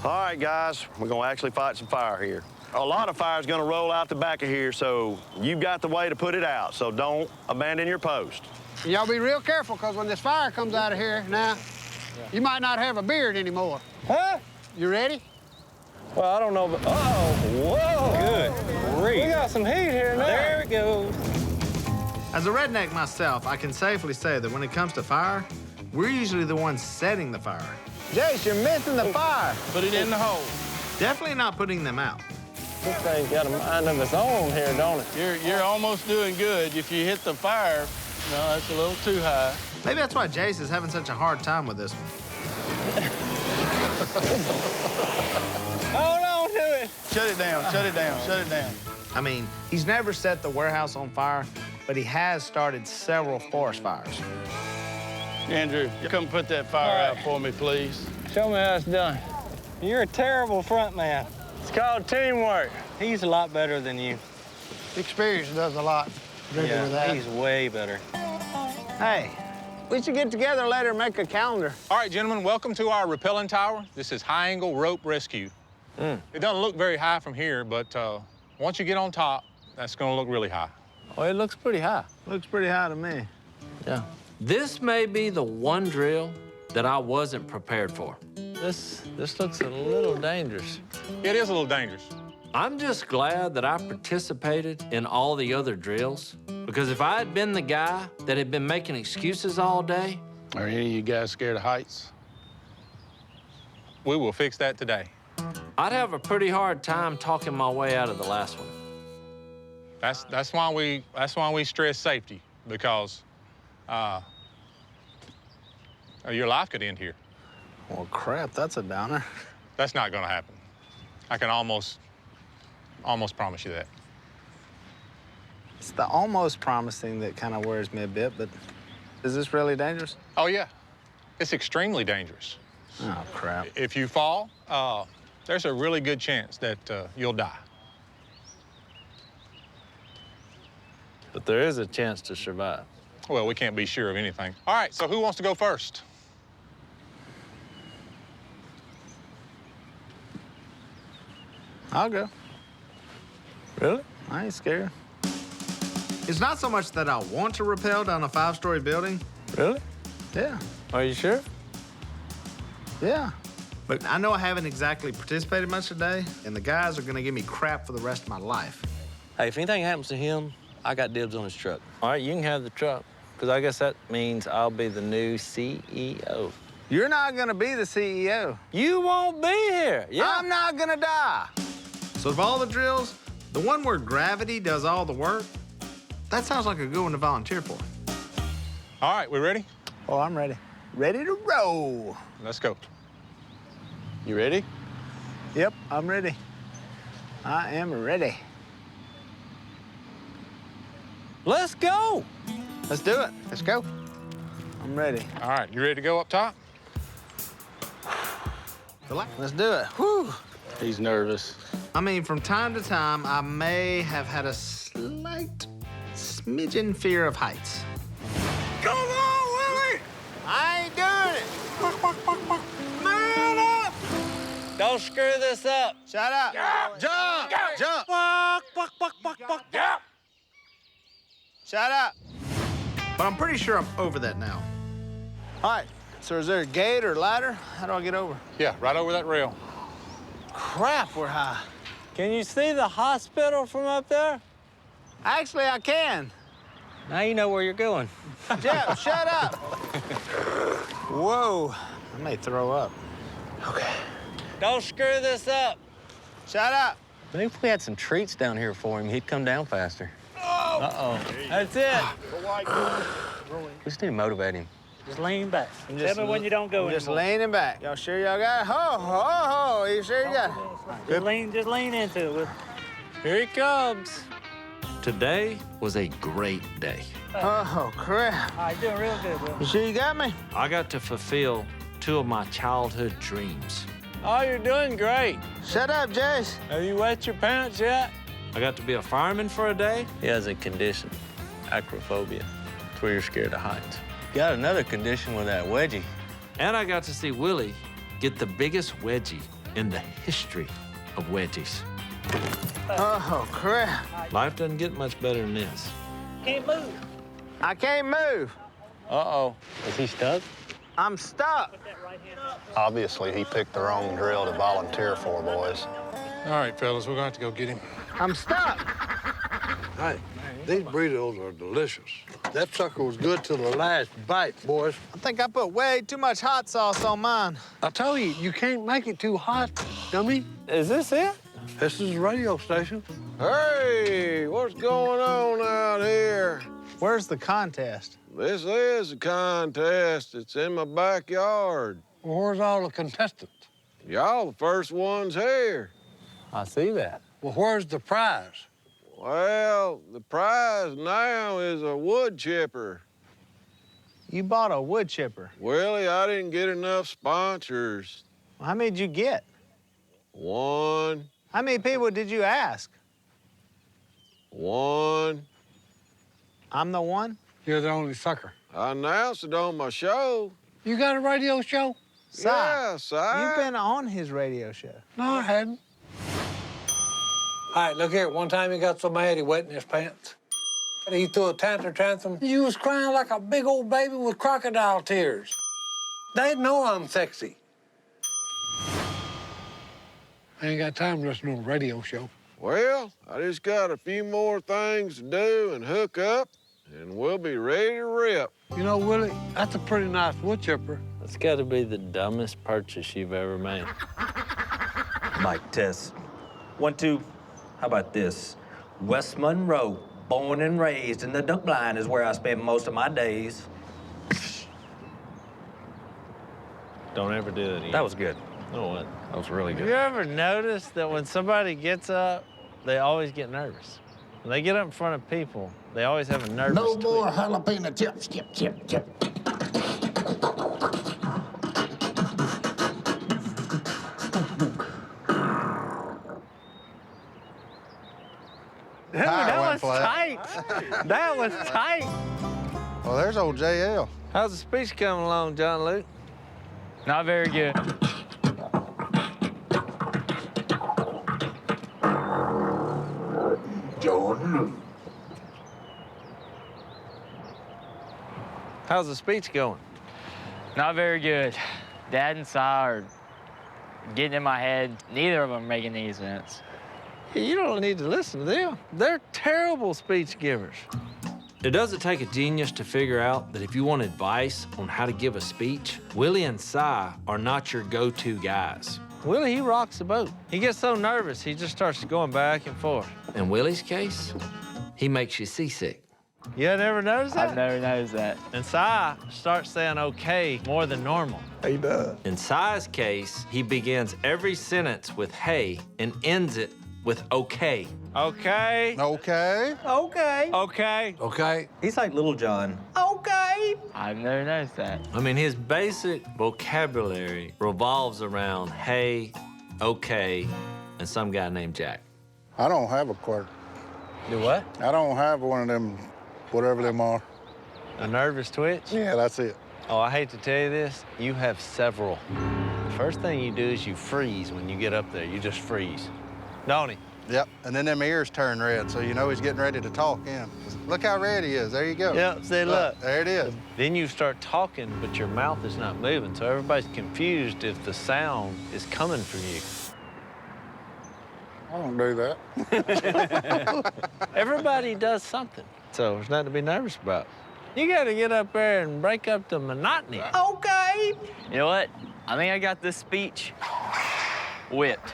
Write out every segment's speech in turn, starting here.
All right, guys, we're gonna actually fight some fire here. A lot of fire is gonna roll out the back of here, so you've got the way to put it out, so don't abandon your post. Y'all be real careful, because when this fire comes out of here now, you might not have a beard anymore. Huh? You ready? Well, I don't know, but whoa. Good grief. We got some heat here now. There it goes. As a redneck myself, I can safely say that when it comes to fire, we're usually the ones setting the fire. Jace, you're missing the fire. Put it in the hole. Definitely not putting them out. This thing's got a mind of its own here, don't it? You're almost doing good. If you hit the fire, no, that's a little too high. Maybe that's why Jace is having such a hard time with this one. Hold on to it. Shut it down, shut it down, shut it down. I mean, he's never set the warehouse on fire, but he has started several forest fires. Andrew, come put that fire out for me, please. Show me how it's done. You're a terrible front man. It's called teamwork. He's a lot better than you. Experience does a lot. Drinking with that. He's way better. Hey, we should get together later and make a calendar. All right, gentlemen, welcome to our rappelling tower. This is high-angle rope rescue. It doesn't look very high from here, but once you get on top, that's going to look really high. Oh, it looks pretty high. Looks pretty high to me. Yeah. This may be the one drill that I wasn't prepared for. This looks a little dangerous. It is a little dangerous. I'm just glad that I participated in all the other drills, because if I had been the guy that had been making excuses all day... Are any of you guys scared of heights? We will fix that today. I'd have a pretty hard time talking my way out of the last one. That's why we stress safety, because your life could end here. Well, crap, that's a downer. That's not going to happen. I can almost promise you that. It's the almost promising that kind of worries me a bit, but is this really dangerous? Oh, yeah. It's extremely dangerous. Oh, crap. If you fall, there's a really good chance that you'll die. But there is a chance to survive. Well, we can't be sure of anything. All right, so who wants to go first? I'll go. Really? I ain't scared. It's not so much that I want to rappel down a 5-story building. Really? Yeah. Are you sure? Yeah. But I know I haven't exactly participated much today, and the guys are gonna give me crap for the rest of my life. Hey, if anything happens to him, I got dibs on his truck. All right, you can have the truck, because I guess that means I'll be the new CEO. You're not gonna be the CEO. You won't be here. Yeah. I'm not gonna die. So of all the drills, the one where gravity does all the work, that sounds like a good one to volunteer for. All right, we ready? Oh, I'm ready. Ready to roll. Let's go. You ready? Yep, I'm ready. I am ready. Let's go. Let's do it. Let's go. I'm ready. All right, you ready to go up top? Let's do it. Whew. He's nervous. I mean, from time to time, I may have had a slight smidgen fear of heights. Come on, Willie. I ain't doing it. Man up. Don't screw this up. Shut up. Jump. Jump. Walk, walk, walk, walk, walk. Jump. Shut up. But I'm pretty sure I'm over that now. All right, so is there a gate or ladder? How do I get over? Yeah, right over that rail. Crap, we're high. Can you see the hospital from up there? Actually, I can. Now you know where you're going. Jeff, shut up. Whoa, I may throw up. Okay. Don't screw this up. Shut up. Maybe if we had some treats down here for him, he'd come down faster. Uh-oh. That's it. We just need to motivate him. Just lean back. Tell me when you don't go Just anymore. leaning back. Y'all sure y'all got it? Ho, ho, ho. You sure you got it? Just lean into it. Here he comes. Today was a great day. Oh, crap. All right, doing real good, Will. You sure you got me? I got to fulfill 2 of my childhood dreams. Oh, you're doing great. Shut up, Jace. Have you wet your pants yet? I got to be a fireman for a day. He has a condition, acrophobia. It's where you're scared of heights. Got another condition with that wedgie. And I got to see Willie get the biggest wedgie in the history of wedgies. Oh, crap. Life doesn't get much better than this. Can't move. I can't move. Uh-oh. Is he stuck? I'm stuck. Obviously, he picked the wrong drill to volunteer for, boys. All right, fellas, we're going to have to go get him. I'm stuck. Hey, these burritos are delicious. That sucker was good till the last bite, boys. I think I put way too much hot sauce on mine. I told you, you can't make it too hot, dummy. Is this it? This is a radio station. Hey, what's going on out here? Where's the contest? This is a contest. It's in my backyard. Well, where's all the contestants? Y'all the first ones here. I see that. Well, where's the prize? Well, the prize now is a wood chipper. You bought a wood chipper. Willie, I didn't get enough sponsors. How many did you get? One. How many people did you ask? One. I'm the one? You're the only sucker. I announced it on my show. You got a radio show? Si, Yeah, Si. you've been on his radio show. No, I hadn't. All right, look here. One time he got so mad he wet in his pants. He threw a tantrum. You was crying like a big old baby with crocodile tears. They know I'm sexy. I ain't got time to listen to a radio show. Well, I just got a few more things to do and hook up, and we'll be ready to rip. You know, Willie, that's a pretty nice wood chipper. That's got to be the dumbest purchase you've ever made. Mic test. 1, 2. How about this? West Monroe, born and raised in the duck line is where I spend most of my days. Don't ever do it again. That was good. No, what? That was really Have good. you ever noticed that when somebody gets up, they always get nervous? When they get up in front of people, they always have a nervous No twitch. more jalapeno chips. Chip. That was tight. That was tight. Well, there's old JL. How's the speech coming along, John Luke? Not very good. John. How's the speech going? Not very good. Dad and Si are getting in my head. Neither of them are making any sense. You don't need to listen to them. They're terrible speech givers. It doesn't take a genius to figure out that if you want advice on how to give a speech, Willie and Si are not your go-to guys. Willie, he rocks the boat. He gets so nervous, he just starts going back and forth. In Willie's case, he makes you seasick. You never noticed that? I've never noticed that. And Si starts saying okay more than normal. He does. In Si's case, he begins every sentence with hey and ends it with okay. Okay. Okay. Okay. Okay. Okay. He's like Little John. Okay. I've never noticed that. I mean, his basic vocabulary revolves around hey, okay, and some guy named Jack. I don't have a quarter. Do what? I don't have one of them, whatever them are. A nervous twitch? Yeah, that's it. Oh, I hate to tell you this, you have several. The first thing you do is you freeze when you get up there. You just freeze. Don't he? Yep, and then them ears turn red, so you know he's getting ready to talk in. Look how red he is. There you go. Yep, see, look. There it is. Then you start talking, but your mouth is not moving, so everybody's confused if the sound is coming from you. I don't do that. Everybody does something, so there's nothing to be nervous about. You gotta get up there and break up the monotony. Okay. You know what? I think I got this speech whipped.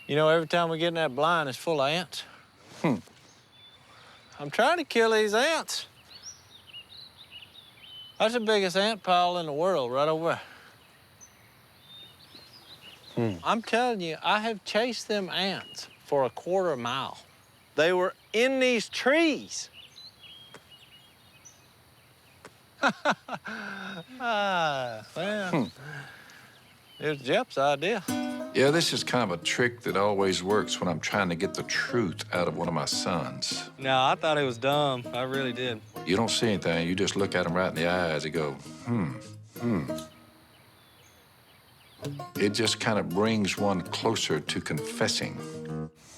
You know, every time we get in that blind, it's full of ants. I'm trying to kill these ants. That's the biggest ant pile in the world right over there. I'm telling you, I have chased them ants for a quarter mile. They were in these trees. Well, it was Jep's idea. Yeah, this is kind of a trick that always works when I'm trying to get the truth out of one of my sons. No, I thought it was dumb. I really did. You don't see anything, you just look at him right in the eyes and go, It just kind of brings one closer to confessing.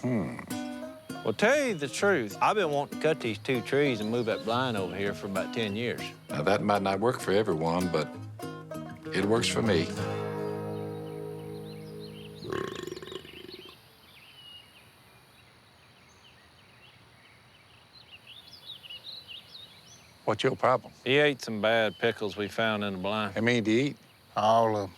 Well, tell you the truth, I've been wanting to cut these 2 trees and move that blind over here for about 10 years. Now, that might not work for everyone, but it works for me. What's your problem? He ate some bad pickles we found in the blind. How many do you eat? All of them.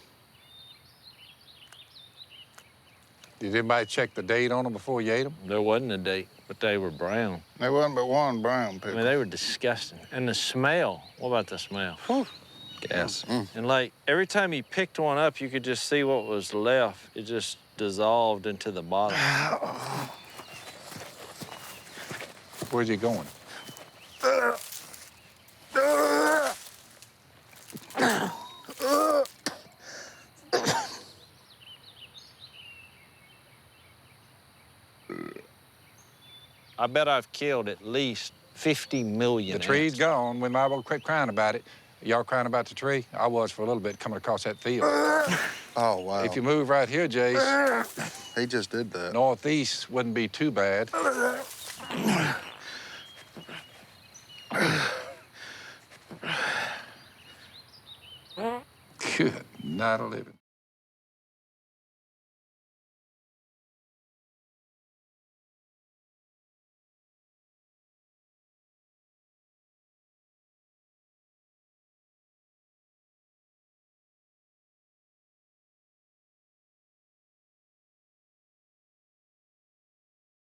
Did anybody check the date on them before you ate them? There wasn't a date, but they were brown. There wasn't but one brown I pickle. mean, they were disgusting. And the smell, what about the smell? Gas. And like, every time he picked one up, you could just see what was left. It just dissolved into the bottom. Where's he going? I bet I've killed at least 50 million The tree's ants. gone. We might as well quit crying about it. Y'all crying about the tree? I was for a little bit coming across that field. Oh, wow. If you move right here, Jace, He just did that. northeast wouldn't be too bad. Good night of living.